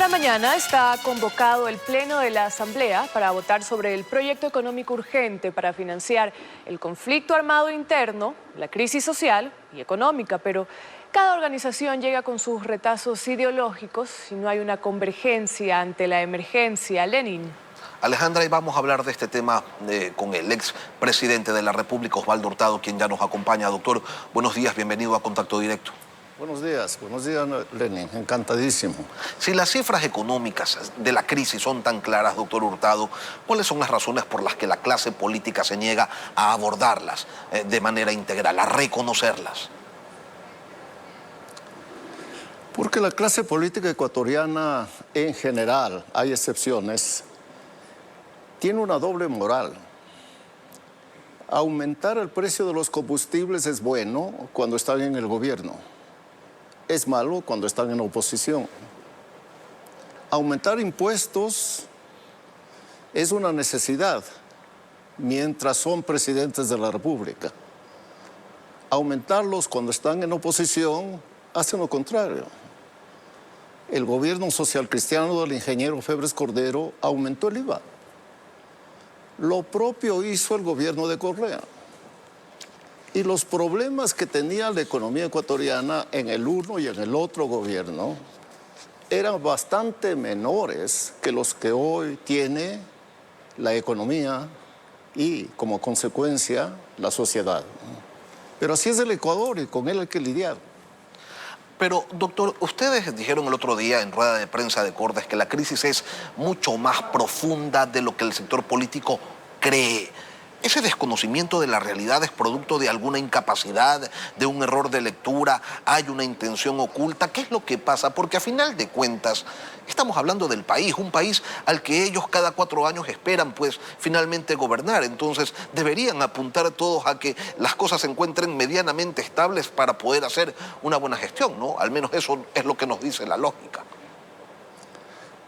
Para mañana está convocado el Pleno de la Asamblea para votar sobre el proyecto económico urgente para financiar el conflicto armado interno, la crisis social y económica, pero cada organización llega con sus retazos ideológicos y no hay una convergencia ante la emergencia. Lenin. Alejandra, y vamos a hablar de este tema con el ex presidente de la República, Osvaldo Hurtado, quien ya nos acompaña. Doctor, buenos días, bienvenido a Contacto Directo. Buenos días, Lenin, encantadísimo. Si las cifras económicas de la crisis son tan claras, doctor Hurtado, ¿cuáles son las razones por las que la clase política se niega a abordarlas de manera integral, a reconocerlas? Porque la clase política ecuatoriana en general, hay excepciones, tiene una doble moral. Aumentar el precio de los combustibles es bueno cuando están en el gobierno. Es malo cuando están en la oposición. Aumentar impuestos es una necesidad mientras son presidentes de la República. Aumentarlos cuando están en oposición hacen lo contrario. El gobierno socialcristiano del ingeniero Febres Cordero aumentó el IVA. Lo propio hizo el gobierno de Correa. Y los problemas que tenía la economía ecuatoriana en el uno y en el otro gobierno eran bastante menores que los que hoy tiene la economía y, como consecuencia, la sociedad. Pero así es el Ecuador y con él hay que lidiar. Pero, doctor, ustedes dijeron el otro día en rueda de prensa de Cordes que la crisis es mucho más profunda de lo que el sector político cree. ¿Ese desconocimiento de la realidad es producto de alguna incapacidad, de un error de lectura? ¿Hay una intención oculta? ¿Qué es lo que pasa? Porque a final de cuentas estamos hablando del país, un país al que ellos cada 4 años esperan pues finalmente gobernar. Entonces deberían apuntar todos a que las cosas se encuentren medianamente estables para poder hacer una buena gestión, ¿no? Al menos eso es lo que nos dice la lógica.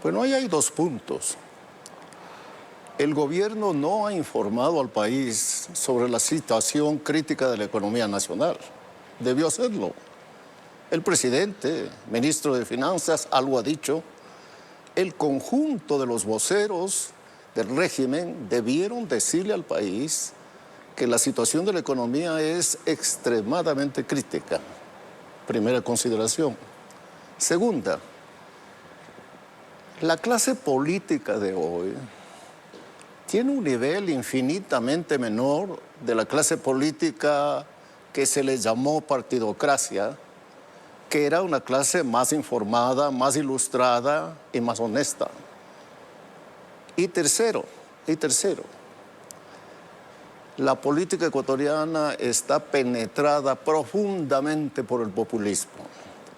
Bueno, ahí hay 2 puntos. El gobierno no ha informado al país sobre la situación crítica de la economía nacional. Debió hacerlo. El presidente, ministro de Finanzas, algo ha dicho. El conjunto de los voceros del régimen debieron decirle al país que la situación de la economía es extremadamente crítica. Primera consideración. Segunda, la clase política de hoy tiene un nivel infinitamente menor de la clase política que se le llamó partidocracia, que era una clase más informada, más ilustrada y más honesta. Y tercero, la política ecuatoriana está penetrada profundamente por el populismo.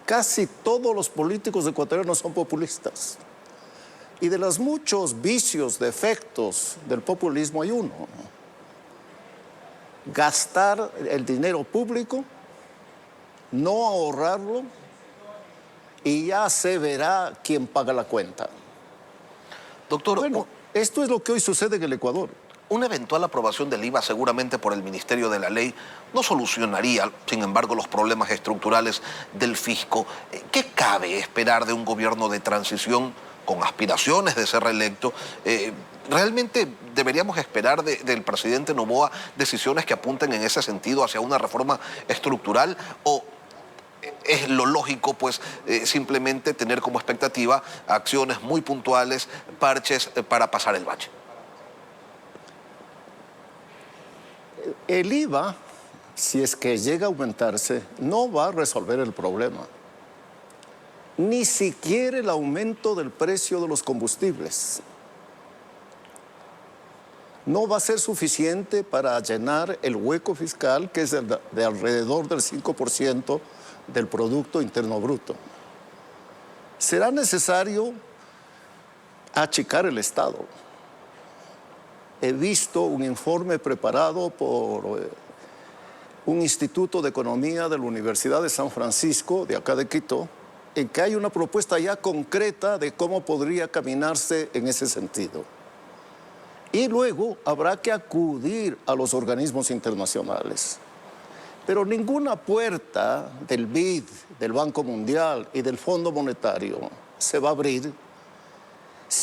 Casi todos los políticos ecuatorianos son populistas. Y de los muchos vicios, defectos del populismo hay uno: gastar el dinero público, no ahorrarlo, y ya se verá quién paga la cuenta. Doctor, bueno, esto es lo que hoy sucede en el Ecuador. Una eventual aprobación del IVA, seguramente por el Ministerio de la Ley, no solucionaría, sin embargo, los problemas estructurales del fisco. ¿Qué cabe esperar de un gobierno de transición con aspiraciones de ser reelecto? ¿Realmente deberíamos esperar del presidente Noboa decisiones que apunten en ese sentido hacia una reforma estructural? ¿O es lo lógico, pues, simplemente tener como expectativa acciones muy puntuales, parches para pasar el bache? El IVA, si es que llega a aumentarse, no va a resolver el problema. Ni siquiera el aumento del precio de los combustibles. No va a ser suficiente para llenar el hueco fiscal, que es de alrededor del 5% del Producto Interno Bruto. Será necesario achicar el Estado. He visto un informe preparado por un instituto de economía de la Universidad de San Francisco, de acá de Quito, en que hay una propuesta ya concreta de cómo podría caminarse en ese sentido. Y luego habrá que acudir a los organismos internacionales. Pero ninguna puerta del BID, del Banco Mundial y del Fondo Monetario se va a abrir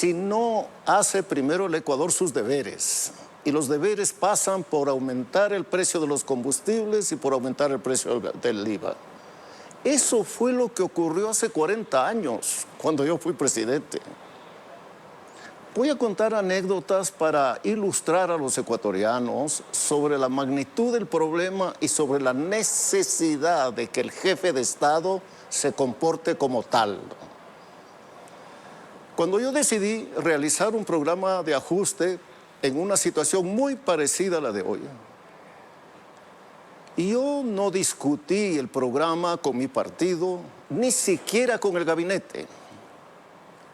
si no hace primero el Ecuador sus deberes. Y los deberes pasan por aumentar el precio de los combustibles y por aumentar el precio del IVA. Eso fue lo que ocurrió hace 40 años, cuando yo fui presidente. Voy a contar anécdotas para ilustrar a los ecuatorianos sobre la magnitud del problema y sobre la necesidad de que el jefe de Estado se comporte como tal. Cuando yo decidí realizar un programa de ajuste en una situación muy parecida a la de hoy, y yo no discutí el programa con mi partido, ni siquiera con el gabinete.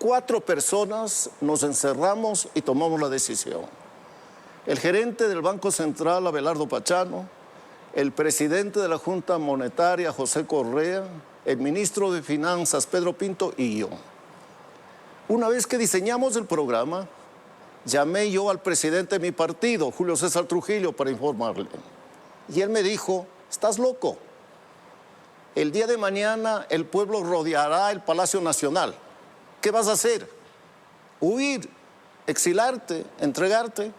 4 personas nos encerramos y tomamos la decisión. El gerente del Banco Central, Abelardo Pachano, el presidente de la Junta Monetaria, José Correa, el ministro de Finanzas, Pedro Pinto, y yo. Una vez que diseñamos el programa, llamé yo al presidente de mi partido, Julio César Trujillo, para informarle. Y él me dijo, estás loco. El día de mañana el pueblo rodeará el Palacio Nacional. ¿Qué vas a hacer? ¿Huir? ¿Exilarte? ¿Entregarte?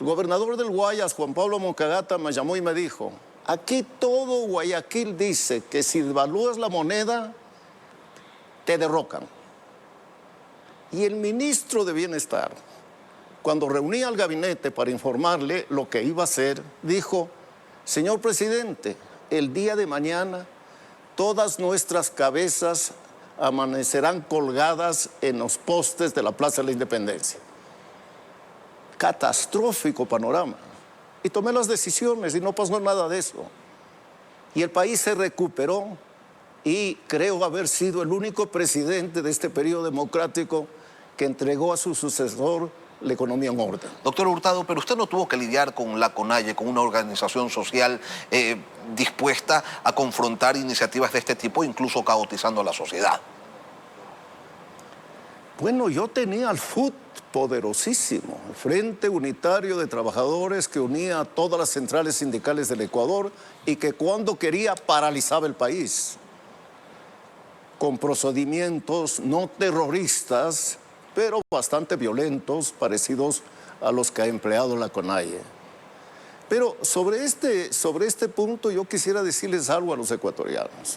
El gobernador del Guayas, Juan Pablo Moncagata, me llamó y me dijo, aquí todo Guayaquil dice que si devalúas la moneda, te derrocan. Y el ministro de Bienestar, cuando reuní al gabinete para informarle lo que iba a hacer, dijo, señor presidente, el día de mañana todas nuestras cabezas amanecerán colgadas en los postes de la Plaza de la Independencia. Catastrófico panorama. Y tomé las decisiones y no pasó nada de eso. Y el país se recuperó y creo haber sido el único presidente de este periodo democrático que entregó a su sucesor la economía en orden. Doctor Hurtado, pero usted no tuvo que lidiar con la CONAIE, con una organización social dispuesta a confrontar iniciativas de este tipo, incluso caotizando a la sociedad. Bueno, yo tenía al FUT poderosísimo, el Frente Unitario de Trabajadores que unía a todas las centrales sindicales del Ecuador y que cuando quería paralizaba el país, con procedimientos no terroristas, pero bastante violentos, parecidos a los que ha empleado la CONAIE. Pero sobre este punto yo quisiera decirles algo a los ecuatorianos.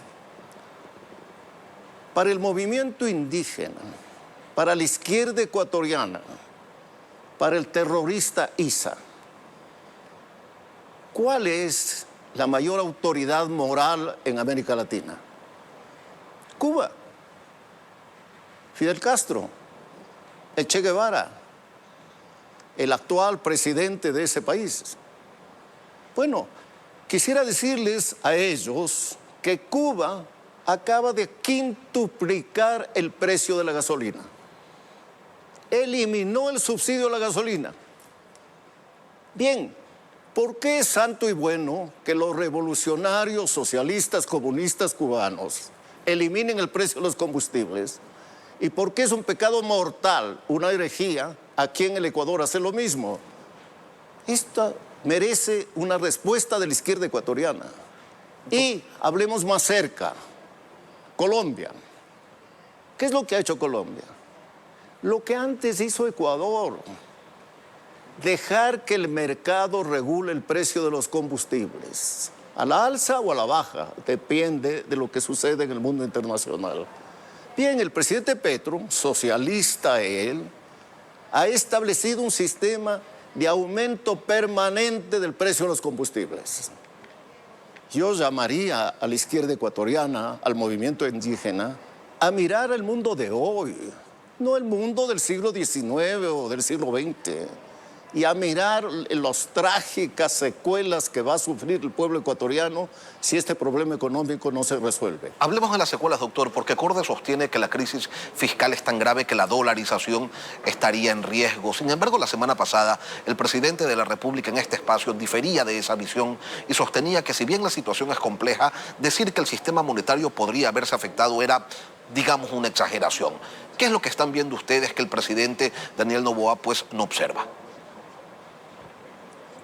Para el movimiento indígena, para la izquierda ecuatoriana, para el terrorista ISA, ¿cuál es la mayor autoridad moral en América Latina? Cuba, Fidel Castro, el Che Guevara, el actual presidente de ese país. Bueno, quisiera decirles a ellos que Cuba acaba de quintuplicar el precio de la gasolina. Eliminó el subsidio a la gasolina. Bien, ¿por qué es santo y bueno que los revolucionarios, socialistas, comunistas cubanos eliminen el precio de los combustibles? ¿Y por qué es un pecado mortal, una herejía, aquí en el Ecuador hacer lo mismo? Esta merece una respuesta de la izquierda ecuatoriana. Y hablemos más cerca, Colombia. ¿Qué es lo que ha hecho Colombia? Lo que antes hizo Ecuador, dejar que el mercado regule el precio de los combustibles, a la alza o a la baja, depende de lo que sucede en el mundo internacional. Bien, el presidente Petro, socialista él, ha establecido un sistema de aumento permanente del precio de los combustibles. Yo llamaría a la izquierda ecuatoriana, al movimiento indígena, a mirar el mundo de hoy, no el mundo del siglo XIX o del siglo XX, y a mirar las trágicas secuelas que va a sufrir el pueblo ecuatoriano si este problema económico no se resuelve. Hablemos de las secuelas, doctor, porque Corde sostiene que la crisis fiscal es tan grave que la dolarización estaría en riesgo. Sin embargo, la semana pasada, el presidente de la República en este espacio difería de esa visión y sostenía que si bien la situación es compleja, decir que el sistema monetario podría haberse afectado era, digamos, una exageración. ¿Qué es lo que están viendo ustedes que el presidente Daniel Noboa pues no observa?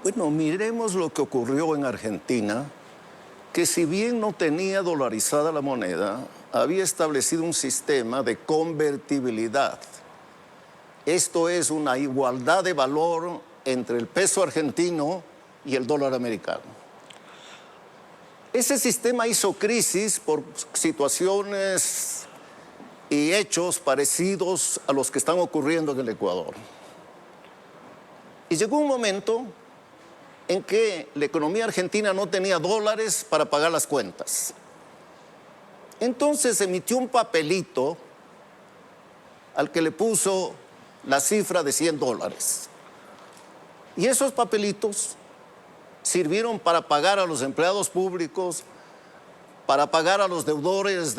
Bueno, miremos lo que ocurrió en Argentina, que si bien no tenía dolarizada la moneda, había establecido un sistema de convertibilidad. Esto es una igualdad de valor entre el peso argentino y el dólar americano. Ese sistema hizo crisis por situaciones y hechos parecidos a los que están ocurriendo en el Ecuador. Y llegó un momento en que la economía argentina no tenía dólares para pagar las cuentas. Entonces emitió un papelito al que le puso la cifra de $100. Y esos papelitos sirvieron para pagar a los empleados públicos, para pagar a los deudores,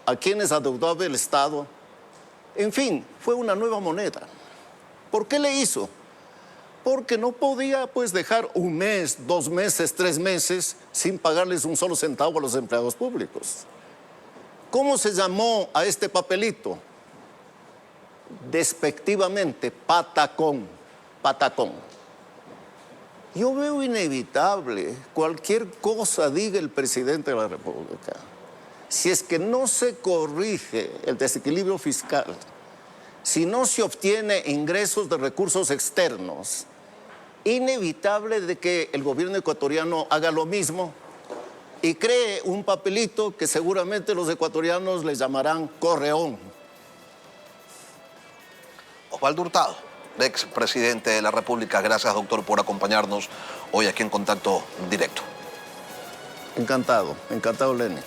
a quienes adeudaba el Estado. En fin, fue una nueva moneda. ¿Por qué le hizo? Porque no podía pues dejar un mes, 2 meses, 3 meses sin pagarles un solo centavo a los empleados públicos. ¿Cómo se llamó a este papelito? Despectivamente, patacón, patacón. Yo veo inevitable cualquier cosa diga el presidente de la República. Si es que no se corrige el desequilibrio fiscal, si no se obtiene ingresos de recursos externos, inevitable de que el gobierno ecuatoriano haga lo mismo y cree un papelito que seguramente los ecuatorianos le llamarán correón. Osvaldo Hurtado, expresidente de la República, gracias, doctor, por acompañarnos hoy aquí en Contacto Directo. Encantado, Lenny.